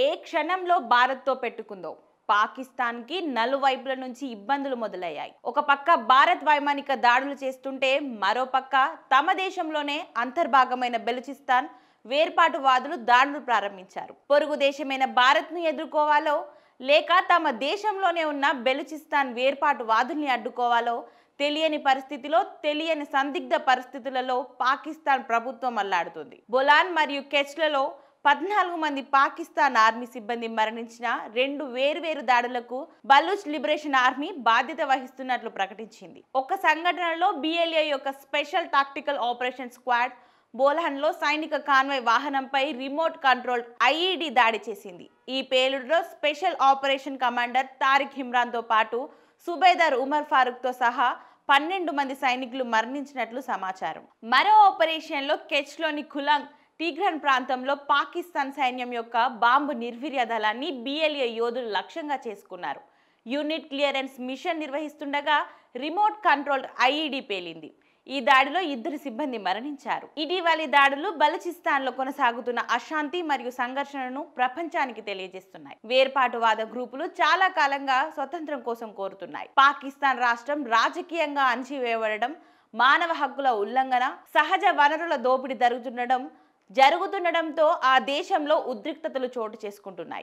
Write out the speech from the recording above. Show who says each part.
Speaker 1: ఏ క్షణంలో భారత్తో పెట్టుకుందో పాకిస్తాన్కి నలువైపుల నుంచి ఇబ్బందులు మొదలయ్యాయి. ఒక పక్క భారత్ వైమానిక దాడులు చేస్తుంటే మరోపక్క తమ దేశంలోనే అంతర్భాగమైన బెలూచిస్తాన్ వేర్పాటువాదులు దాడులు ప్రారంభించారు. పొరుగు దేశమైన భారత్ను ఎదుర్కోవాలో లేక తమ దేశంలోనే ఉన్న బెలూచిస్తాన్ వేర్పాటువాదుల్ని అడ్డుకోవాలో తెలియని పరిస్థితిలో, తెలియని సందిగ్ధ పరిస్థితులలో పాకిస్తాన్ ప్రభుత్వం అల్లాడుతుంది. బొలాన్ మరియు కెచ్లలో 14 మంది పాకిస్తాన్ ఆర్మీ సిబ్బంది మరణించిన 2 వేర్వేరు దాడులకు బలూచ్ లిబరేషన్ ఆర్మీ బాధ్యత వహిస్తున్నట్లు ప్రకటించింది. ఒక సంఘటనలో బిఎల్ఏ యొక్క స్పెషల్ టాక్టికల్ ఆపరేషన్ స్క్వాడ్ బోలాన్లో సైనిక కాన్వాయ్ వాహనంపై రిమోట్ కంట్రోల్ ఐఈడి దాడి చేసింది. ఈ పేలుడులో స్పెషల్ ఆపరేషన్ కమాండర్ తారిక్ ఇమ్రాన్తో పాటు సుబేదార్ ఉమర్ ఫారూక్తో సహా 12 మంది సైనికులు మరణించినట్లు సమాచారం. మరో ఆపరేషన్లో కెచ్లోని ఖులాంగ్ టిగ్రాన్ ప్రాంతంలో పాకిస్తాన్ సైన్యం యొక్క బాంబు నిర్వీర్య దళాన్ని బిఎల్ఏ యోధులు లక్ష్యంగా చేసుకున్నారు. యూనిట్ క్లియరెన్స్ మిషన్ నిర్వహిస్తుండగా రిమోట్ కంట్రోల్డ్ ఐఈడి పేలింది. ఈ దాడిలో 2 సిబ్బంది మరణించారు. ఇటీవలి దాడులు బలూచిస్తాన్లో కొనసాగుతున్న అశాంతి మరియు సంఘర్షణను ప్రపంచానికి తెలియజేస్తున్నాయి. వేర్పాటువాద గ్రూపులు చాలా కాలంగా స్వతంత్రం కోసం కోరుతున్నాయి. పాకిస్తాన్ రాష్ట్రం రాజకీయంగా అణచివేయబడడం, మానవ హక్కుల ఉల్లంఘన, సహజ వనరుల దోపిడీ జరుగుతుండడంతో ఆ దేశంలో ఉద్రిక్తతలు చోటు చేసుకుంటున్నాయి.